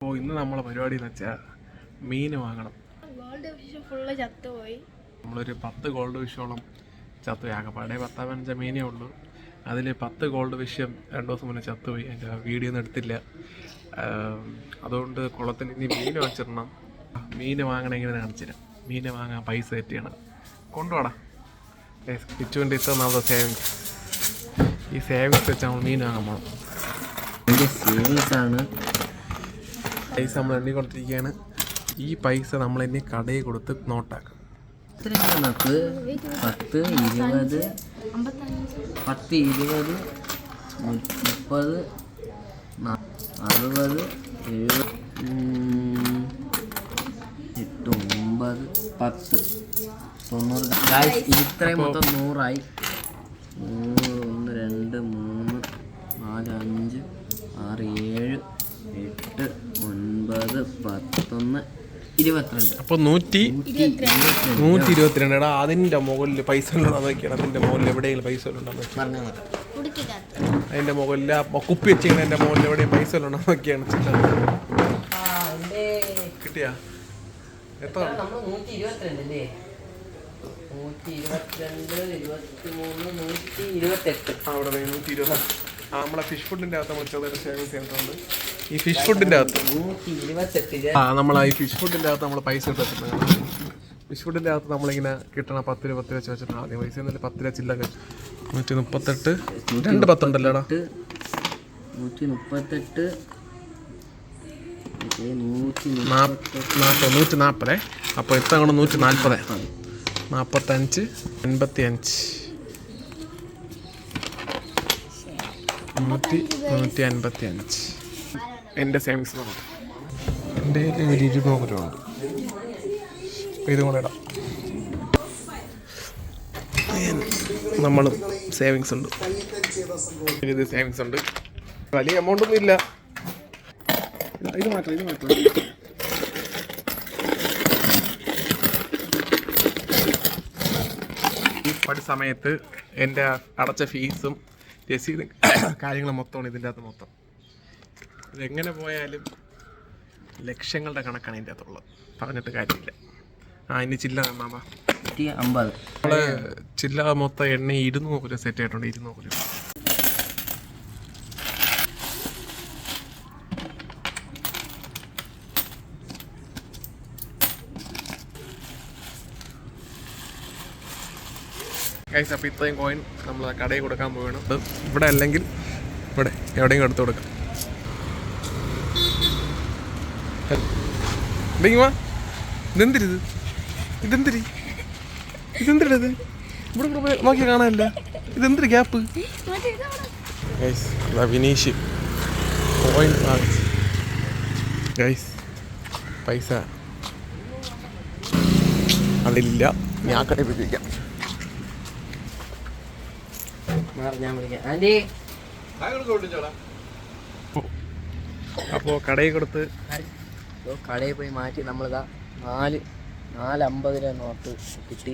അപ്പോൾ ഇന്ന് നമ്മളെ പരിപാടി എന്ന് വെച്ചാൽ മീൻ വാങ്ങണം. ഗോൾഡ് ഫിഷ് ഫുള്ള് ചത്തുപോയി. നമ്മളൊരു 10 ഗോൾഡ് ഫിഷോളം ചത്തുപോയി. ആകെപ്പാടെ 10-15 മീനേ ഉള്ളൂ. അതിൽ 10 ഗോൾഡ് ഫിഷും 2 ദിവസം മുന്നേ ചത്തുപോയി. അതിൻ്റെ വീഡിയോ ഒന്നും എടുത്തില്ല. അതുകൊണ്ട് കുളത്തിൽ ഇനി മീൻ വാങ്ങിച്ചിടണം. മീൻ വാങ്ങണം എങ്ങനെ കാണിച്ചിരാം. മീൻ വാങ്ങാൻ പൈസ സെറ്റ് ചെയ്യണം. കൊണ്ടുപോടാ. കിച്ചുവിൻ്റെ ഇത്ര സേവിങ്സ്. ഈ സേവിങ്സ് വെച്ച് നമ്മൾ മീൻ വാങ്ങാൻ പോകണം. സേവിങ്സാണ്. പൈസ നമ്മൾ എണ്ണിക്കൊണ്ടിരിക്കുകയാണ്. ഈ പൈസ നമ്മൾ ഇനി കടയിൽ കൊടുത്ത് നോട്ടാക്കും. 10, 20, 10, 20, 30, 60, 70, 8, 9, 10, 90. ഇത്രയും മൊത്തം 100ആയി. 1, 2, 3, 4, 5, 6, 7, 8, 9, 11, 22. അപ്പോൾ 122. എടാ അതിൻ്റെ മുകളിൽ പൈസ ഉണ്ടോ നോക്കിയാണ്. അതിൻ്റെ മുകളിൽ എവിടെയെങ്കിലും പൈസ ഉണ്ടോ അതിൻ്റെ മുകളിൽ കുപ്പി വെച്ചിങ്ങനെ എൻ്റെ മുകളിൽ എവിടെയും പൈസ ഉണ്ടോ നോക്കിയാണ്. കിട്ടിയാ എത്ര? 122 അവിടെ 120. നമ്മളെ ഫിഷ് ഫുഡിൻ്റെ അകത്ത് നമ്മൾ ചെറുതായിട്ട് സേവിങ്സ് ചെയ്യുന്നുണ്ട്. ഈ ഫിഷ് ഫുഡിൻ്റെ അകത്ത് ഈ ഫിഷ് ഫുഡിൻ്റെ അകത്ത് നമ്മൾ പൈസ ഇട്ടിട്ടുണ്ട്. ഫിഷ് ഫുഡിൻ്റെ അകത്ത് നമ്മളിങ്ങനെ കിട്ടണ 10 രൂപ വെച്ച് വെച്ചിട്ടുണ്ട്. ആദ്യം പൈസ എന്നിട്ട് 10 രൂപ ചില്ലൊക്കെ 138. 2 10 ഉണ്ടല്ലോടാ. 138, 140. അപ്പോൾ എത്ര കൊണ്ട് 140, 45, 85, 155. എൻ്റെ സേവിങ്സ് നോക്കാം. എൻ്റെ ഒരു 200 രൂപ ഉണ്ട്. ഇത് കൂടെ ഇടാം. നമ്മളും സേവിങ്സ് ഉണ്ട്. ഇത് സേവിങ്സ് ഉണ്ട്. വലിയ എമൗണ്ട് ഒന്നും ഇല്ല. ഇത് മാത്രം. ഈ പഠി സമയത്ത് എൻ്റെ അടച്ച ഫീസും രസീതും കാര്യങ്ങളും മൊത്തമാണ് ഇതിൻ്റെ അകത്ത് മൊത്തം. ഇതെങ്ങനെ പോയാലും ലക്ഷങ്ങളുടെ കണക്കാണ് ഇതിൻ്റെ അകത്തുള്ളത്. പറഞ്ഞിട്ട് കാര്യമില്ല. ഇനി ചില്ല മാമ 50. നമ്മള് ചില്ല മൊത്തം എണ്ണ 200 രൂപ സെറ്റ് ആയിട്ടുണ്ട്. 200 രൂപ. ഗൈസ്, അപ്പോൾ ഇത്രയും കോയിൻ നമ്മൾ കടയിൽ കൊടുക്കാൻ പോവുകയാണ്. ഇവിടെ അല്ലെങ്കിൽ ഇവിടെ എവിടെയെങ്കിലും എടുത്ത് കൊടുക്കാം. ഇതെന്തിരി ഇവിടെ നോക്കിയാൽ കാണാനല്ല. ഇതെന്തൊരു ഗ്യാപ്പ്. ഗൈസ് വിനീഷ് കോയിൻ വാങ്ങിച്ച്. ഗൈസ് പൈസ അതില്ല. ഞാൻ കടയിൽ പിടിക്കാം. അപ്പോൾ കടയിൽ കൊടുത്ത് കടയിൽ പോയി മാറ്റി നമ്മളിതാ 450 നോട്ട് കിട്ടി.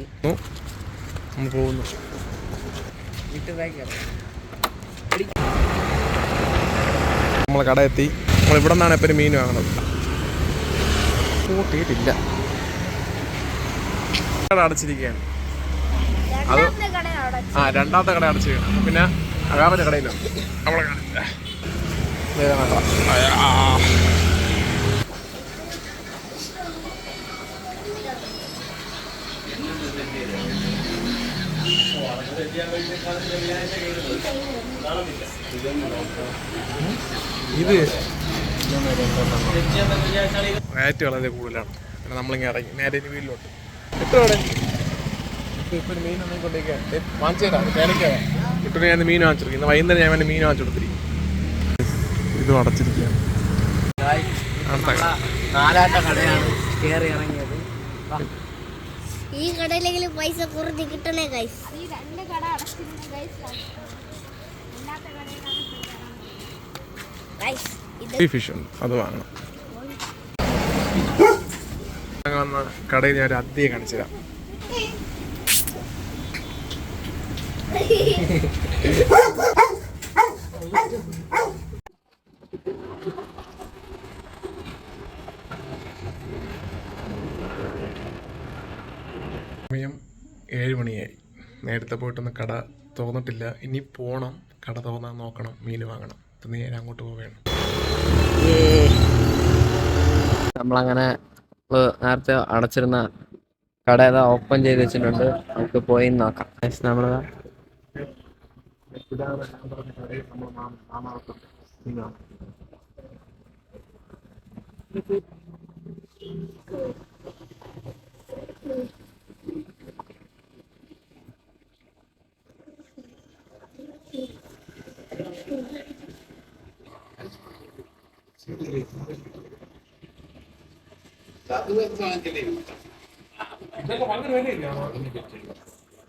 നമ്മൾ പോകുന്നു. നമ്മൾ കട എത്തി. നമ്മൾ ഇവിടെ നിന്നാണ് എപ്പോഴും മീൻ വാങ്ങുന്നത്. കൂട്ടിയിട്ടില്ല. കട അടച്ചിരിക്കുകയാണ്. അത് രണ്ടാമത്തെ കട അടച്ചിരിക്കുകയാണ്. പിന്നെ വേറെ കടയിലാണ് നമ്മളെ കാണില്ല. ഇത് റേറ്റ് വളരെ കൂടുതലാണ്. പിന്നെ നമ്മളിങ്ങനെ ഇറങ്ങി നേരെ ഇനി വീട്ടിലോട്ട്. എത്രയോടെ ഇപ്പോൾ മീൻ ഒന്നും കൊണ്ടേക്കാൻ വാങ്ങിച്ചു തരാം. കേരളക്കാണ് ഇപ്പം ഞാൻ മീൻ വാങ്ങിച്ചിരിക്കും. ഇന്ന് വൈകുന്നേരം ഞാൻ വേണ്ടി മീൻ വാങ്ങിച്ചു കൊടുത്തിരിക്കും. ഇതും അടച്ചിരിക്കുകയാണ്. ഈ കടയിലെങ്കിലും പൈസ കുറച്ച് കിട്ടണേ ഗൈസ്. ഫിഷ് ഉണ്ട്, അത് വാങ്ങണം. വന്ന കടയിൽ ഞാൻ ഒരു അധികം കാണിച്ചു തരാം. സമയം 7 മണിയായി. നേരത്തെ പോയിട്ടൊന്ന് കട തുറന്നിട്ടില്ല. ഇനി പോകണം, കട തുറന്നാൽ നോക്കണം, മീൻ വാങ്ങണം. അപ്പം നേരെ അങ്ങോട്ട് പോവുകയാണ്. നമ്മളങ്ങനെ നേരത്തെ അടച്ചിരുന്ന കട ഏതാ ഓപ്പൺ ചെയ്ത് വെച്ചിട്ടുണ്ട്. നമുക്ക് പോയി നോക്കാം. നമ്മളതാ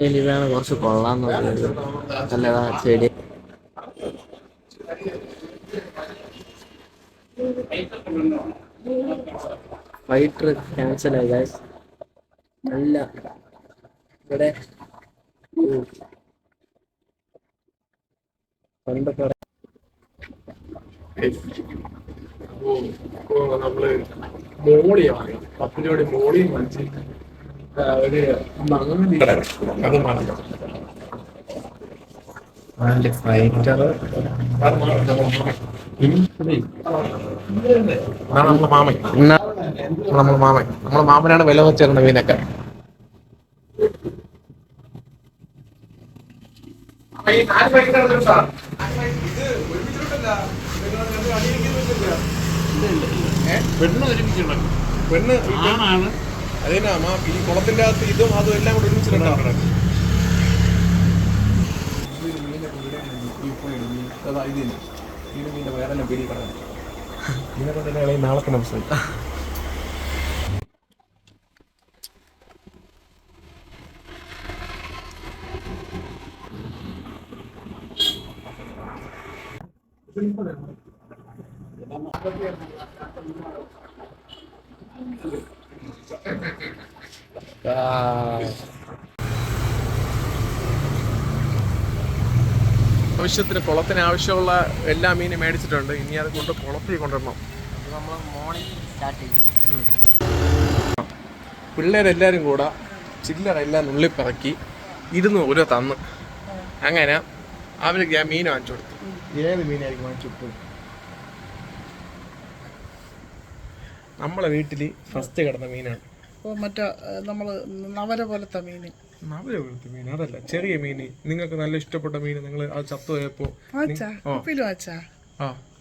ഇതാണ് കുറച്ച് കൊള്ളാന്ന് പറയുന്നത്. നല്ലതാ ചെടി. ഫൈറ്റർ ക്യാൻസലായി ഗൈസ്. നല്ല ഇവിടെ പണ്ടൊക്കെ നമ്മള് മോളിയാണ് 10 രൂപയുടെ മോളിയും വാങ്ങിച്ച് ഒരു അത് വാങ്ങണം. ഫൈറ്റർ നമ്മളെ മാമൻ, നമ്മളെ മാമനാണ് വില വെച്ചിരുന്ന മീനൊക്കെ. പെണ്ണ് അതിനാ ഈ കുളത്തിന്റെ അകത്ത് ഇതും അതും എല്ലാം കൂടെ ഒരുമിച്ചിട്ടുണ്ടാവും. മീനെ വേറെ പിടി കളയാം. മീനെ കൊണ്ടുള്ള നാളെ തന്നെ പ്രശ്നം. ആവശ്യത്തിന് കുളത്തിന് ആവശ്യമുള്ള എല്ലാ മീനും മേടിച്ചിട്ടുണ്ട്. ഇനി അത് കൊണ്ട് കുളത്തിൽ കൊണ്ടുവരണം. നമ്മൾ മോർണിംഗ് സ്റ്റാർട്ട് ചെയ്യും. പിള്ളേരെല്ലാവരും കൂടെ ചില്ലറെല്ലാം നുള്ളിപ്പിറക്കി 200 തന്ന്. അങ്ങനെ അവർക്ക് ഞാൻ മീൻ വാങ്ങിച്ചു കൊടുത്തു. ഏത് മീനായിരിക്കും വാങ്ങിച്ചു കൊടുത്തത്? നമ്മളെ വീട്ടിൽ ഫസ്റ്റ് കിടന്ന മീനാണ്. മറ്റേ നമ്മള് നവര പോലത്തെ മീന്. നവര പോലത്തെ മീൻ അതല്ല, ചെറിയ മീൻ. നിങ്ങൾക്ക് നല്ല ഇഷ്ടപ്പെട്ട മീൻ നിങ്ങൾ അത് ചത്തു പോയപ്പോ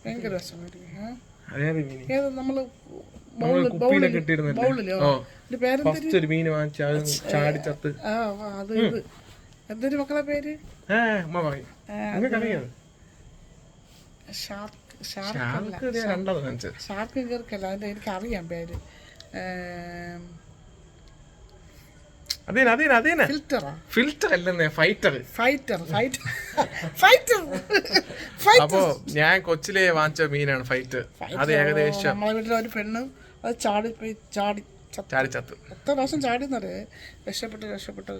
ഭയങ്കര രസമായിരിക്കും. അതേത് മീൻ? നമ്മള് കുപ്പിയിലൊക്കെ ഇട്ടിരുന്നല്ലോ. ഫസ്റ്റ് ഒരു മീൻ വാങ്ങിച്ച അത് ചാടി ചത്ത്. അത് ഇത് എന്തൊരു മക്കളെ പേര്? നിങ്ങൾക്കറിയാം? ഷാർക്ക് കീർക്കല്ല, അതിന്റെ എനിക്കറിയാം പേര്. ഫിൽറ്റർ അല്ലെന്നേ, ഫൈറ്റർ. അപ്പോ ഞാൻ കൊച്ചിലെ വാങ്ങിച്ച മീനാണ് ഫൈറ്റർ. അത് ഏകദേശം നമ്മളെ വീട്ടിലെ ഒരു പെണ്ണ് അത് ചാടി ചത്ത്. എത്ര പ്രാവശ്യം ചാടിന്നറിയ രക്ഷപ്പെട്ട്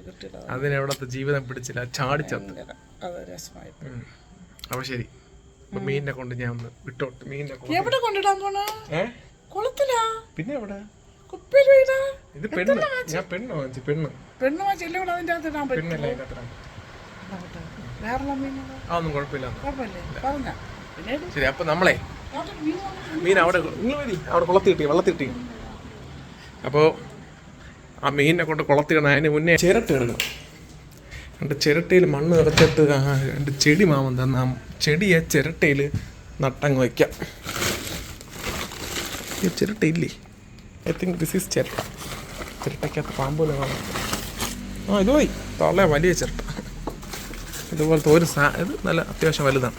കിട്ടിയില്ല. അതിനെവിടത്തെ ജീവിതം പിടിച്ചില്ല, ചാടി ചത്ത്. അത് രസമായി. അപ്പൊ ശരി, മീനിനെ കൊണ്ട് ഞാൻ ഒന്ന് വിട്ടോട്ട്. മീനിനെ എവിടെ കൊണ്ടിടാൻ പോണ? കുളത്തിലാ? പിന്നെ എവിടെ? കുപ്പിയിൽ വീടാ? ഇത് പെണ്ണ്. ഞാൻ പെണ്ണ് വാങ്ങിച്ചു. പെണ്ണ് വാങ്ങിച്ചു എല്ലാം കൂടെ അതിന്റെ അകത്ത് ഇടാൻ പറ്റും. അതൊന്നും കുഴപ്പമില്ല. പറഞ്ഞ ശരി. അപ്പൊ നമ്മളെ മീൻ അവിടെ വെള്ളത്തിൽ കിട്ടി. അപ്പോ ആ മീനിനെ കൊണ്ട് കുളത്തിടണം. അതിന് മുന്നേ ചിരട്ട ഇടണം. എൻ്റെ ചിരട്ടയിൽ മണ്ണ് നിറച്ചിട്ട് 2 ചെടി മാമൻ തന്ന ആ ചെടിയെ ചിരട്ടയിൽ നട്ടങ്ങ് വയ്ക്കാം. ഈ ചിരട്ടയില്ലേ? ഐ തിങ്ക് ദിസ് ഈസ് ചിരട്ട. ചിരട്ടയ്ക്കകത്ത് പാമ്പൂല കാണാം. ഇത് പോയി തള്ളേ, വലിയ ചിരട്ട. ഇതുപോലത്തെ ഒരു ഇത് നല്ല അത്യാവശ്യം വലുതാണ്.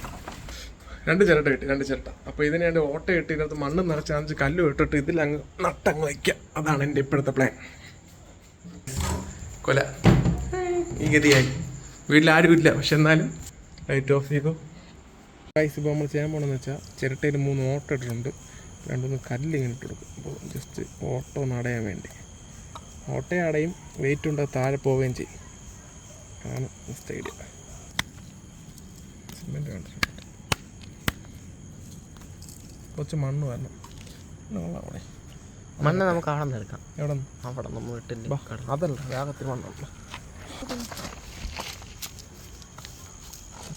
2 ചിരട്ട കിട്ടി, 2 ചിരട്ട. അപ്പോൾ ഇതിനെ ഞാൻ ഓട്ട ഇട്ട് ഇതിനകത്ത് മണ്ണ് നിറച്ച് 5 കല്ല് ഇട്ടിട്ട് ഇതിലങ്ങ് നട്ടങ്ങ് വയ്ക്കാം. അതാണ് എൻ്റെ ഇപ്പോഴത്തെ പ്ലാൻ. കൊല ഈ ഗതിയായി. വീട്ടിലാരും ഇല്ല, പക്ഷെ എന്നാലും ലൈറ്റ് ഓഫ് ചെയ്തു. ഗൈസ്, ഇപ്പോൾ നമ്മൾ ചെയ്യാൻ പോകണമെന്ന് വെച്ചാൽ ചിരട്ടയിൽ 3 ഓട്ട ഇട്ടിട്ടുണ്ട്. 2-3 കല്ല് ഇങ്ങനെ ഇട്ട് കൊടുക്കും. അപ്പോൾ ജസ്റ്റ് ഓട്ടോ ഒന്ന് അടയാൻ വേണ്ടി. ഓട്ടയും അടയും, വെയിറ്റ് ഉണ്ട്, താഴെ പോവുകയും ചെയ്യും. അതാണ് സ്റ്റൈല്. സിമെൻറ്റ് കണ്ടിട്ടുണ്ട്. കുറച്ച് മണ്ണ് വരണം. അവിടെ മണ്ണ് നമുക്ക് അവിടെ നിന്ന് എടുക്കാം. എവിടെ അവിടെ നമ്മൾ വീട്ടിൽ അതല്ല രാഗത്തിൽ മണ്ണുള്ള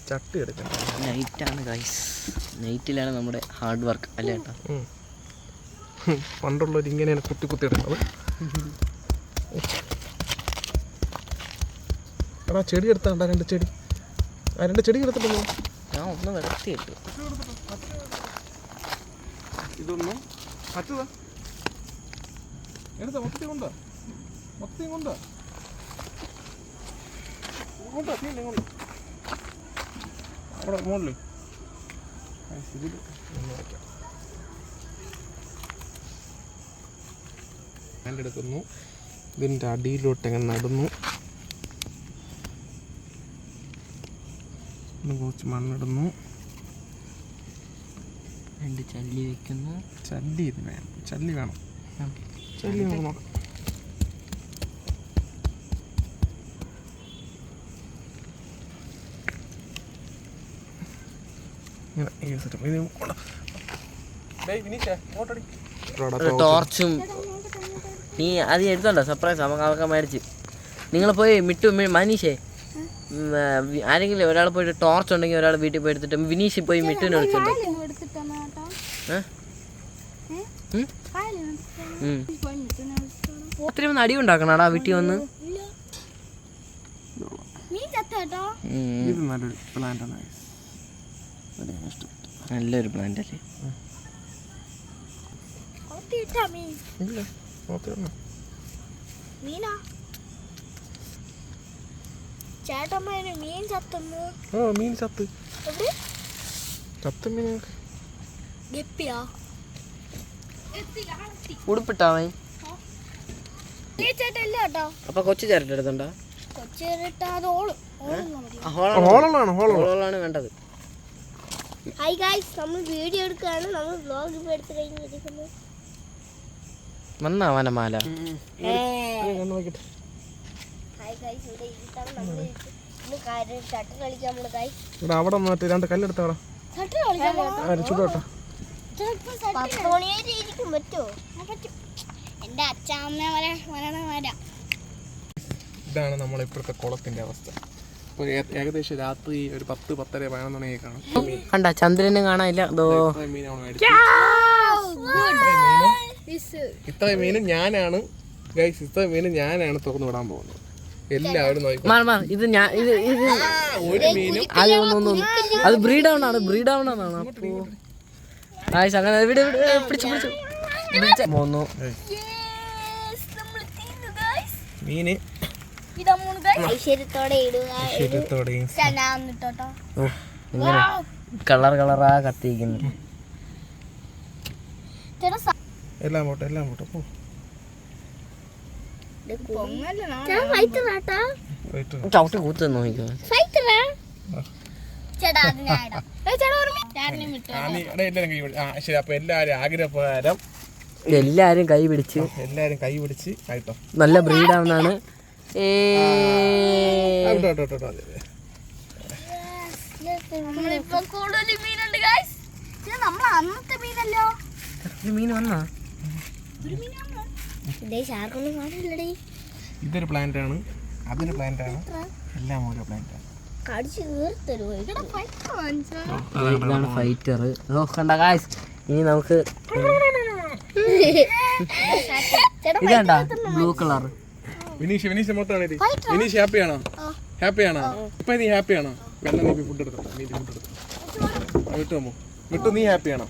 ചട്ടി എടുക്കണം. നൈറ്റാണ് ഗൈസ്. നൈറ്റിലാണ് നമ്മുടെ ഹാർഡ് വർക്ക് അല്ലേ ഏട്ടാ? പണ്ടുള്ളവർ ഇങ്ങനെയാണ് കുത്തി കുത്തി എടുക്കുന്നത്. എടാ ചെടി എടുത്താണ്ടാ, 2 ചെടി. ആ 2 ചെടി എടുത്തിട്ടുണ്ടോ? ഞാൻ ഒന്ന് വെളുത്തിയിട്ടു. ഇതൊന്നും പറ്റതാ എടുത്ത മൊത്തം കൊണ്ടാ കൊണ്ടാ അവിടെ മുകളിൽ ഇതിൽ ഒന്ന് വയ്ക്കാം. ഹാൻഡ് എടുക്കുന്നു, ഇതിൻ്റെ അടിയിലോട്ട് എങ്ങനെ നടുന്നു, കുറച്ച് മണ്ണിടുന്നു, 2 ചല്ലി വെക്കുന്നു. ചല്ലി ഇത് വേണം, ചല്ലി വേണം, ചല്ലി നമുക്ക് നോക്കാം. ടോർച്ചും നീ അത് എടുത്തോണ്ടോ? സർപ്രൈസ് നമുക്ക് അതൊക്കെ മേടിച്ച്. നിങ്ങൾ പോയി മനീഷേ ആരെങ്കിലും ഒരാൾ പോയിട്ട് ടോർച്ച് ഉണ്ടെങ്കിൽ ഒരാൾ വീട്ടിൽ പോയി എടുത്തിട്ട് വിനീഷ് പോയി മിട്ടുവിനെ വിളിച്ചിട്ടുണ്ട്. ഒത്തിരി ഒന്ന് അടി ഉണ്ടാക്കണാടാ വീട്ടിൽ വന്ന്. നല്ലൊരു പ്ലാന്റ് അല്ലേ? മീൻ ചത്തുന്നു. മീൻ ചത്ത് മീൻ ഉടുപ്പിട്ടാവേ. അപ്പൊ കൊച്ചു ചേരട്ട എടുത്തോണ്ടാ? ഹോളാണ് വേണ്ടത്. ഹായ് ഗൈസ്, നമ്മൾ വീഡിയോ എടുക്കുകയാണ്. നമ്മൾ വ്ലോഗ് ഇപ്പോൾ എടുത്ത് കഴിഞ്ഞിരിക്കുന്നു. വന്നാ വനമാല. ഹായ് ഗൈസ്, ഇവിടെ ഇരിക്കണം. നമ്മൾ ഷട്ടിൽ കളിക്കാൻ നമ്മള് ഗൈസ്. അവിടെ 2 കല്ലെടുത്താടാ. ഷട്ടിൽ കളിക്കാൻ ചൂടോട്ടാ. 10 മണി വരെ ഇരിക്കും. പറ്റുമോ? പറ്റും. എൻ്റെ അച്ഛാമ്മ വരാം. ഇതാണ് നമ്മളിപ്പോഴത്തെ കുളത്തിൻ്റെ അവസ്ഥ. ഇപ്പോൾ ഏകദേശം രാത്രി ഒരു 10, 10:30, 11 മണിയൊക്കെ കാണും. കണ്ട ചന്ദ്രനെ കാണാനില്ല. ഇത്രയും മീനും ഞാനാണ് ഗൈസ്, ഇത്രയും മീനും ഞാനാണ് തുറന്നു വിടാൻ പോകുന്നത്. എല്ലാവരും നോക്കി. ഇത് ഞാൻ ഒരു മീനും അത് ബ്രീഡ് ഔൺ ആണ്. അപ്പോ അങ്ങനെ പിടിച്ചു മീന് ഐശ്വര്യത്തോടെയും കളറാ കത്തിക്കുന്നു. എല്ലാം പോട്ടെ പോ. ചവിട്ടി കൂത്ത് നോക്കിക്കോ. ശരി, അപ്പൊ എല്ലാരും ആഗ്രഹപ്രകാരം എല്ലാരും കൈ പിടിച്ച് ആയിട്ടോ. നല്ല ബ്രീഡ് ആവുന്നതാണ്. മീൻ വന്നാ ഇതൊരു പ്ലാന്റ് ആണ്, അതൊരു പ്ലാന്റ് ആണ്, എല്ലാം ഓരോ പ്ലാന്റ് ആണ്. ഇതാണ് ഫൈറ്റർ. കണ്ട ഗായ്സ്, ഇനി നമുക്ക് ഇതേണ്ട ബ്ലൂ കളർ. വിനീഷ് മൊത്തമാണ്. വിനീഷ് ഹാപ്പിയാണോ? ഇപ്പൊ നീ ഹാപ്പിയാണോ? ഫുഡ് എടുത്തോ, വിട്ടു. നീ ഹാപ്പിയാണോ?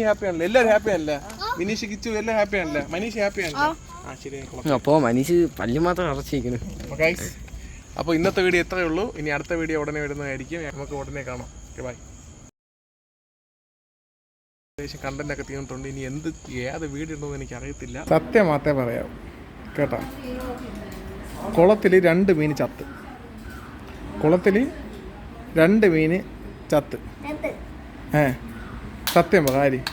ഹാപ്പിയാണല്ലോ? എല്ലാരും ഹാപ്പിയാണല്ലേ? വിനീഷ്, കിച്ചു എല്ലാം ഹാപ്പിയാണല്ലേ? മനീഷ് ഹാപ്പിയാണല്ലേ? അപ്പോ മനീഷ് പല്ലി മാത്രം അടച്ചിരിക്കുന്നു. അപ്പോൾ ഇന്നത്തെ വീഡിയോ എത്രയേ ഉള്ളൂ. ഇനി അടുത്ത വീഡിയോ ഉടനെ വരുന്നതായിരിക്കും. നമുക്ക് ഉടനെ കാണാം. ബൈ. കണ്ടന്റ് ഒക്കെ തീർന്നിട്ടുണ്ട്. ഇനി ഏത് വീഡിയോ ഉണ്ടോന്ന് എനിക്ക് അറിയത്തില്ല. സത്യം മാത്രമേ പറയാവൂ കേട്ടോ. കുളത്തിൽ 2 മീൻ ചത്ത്. സത്യം കാര്യം.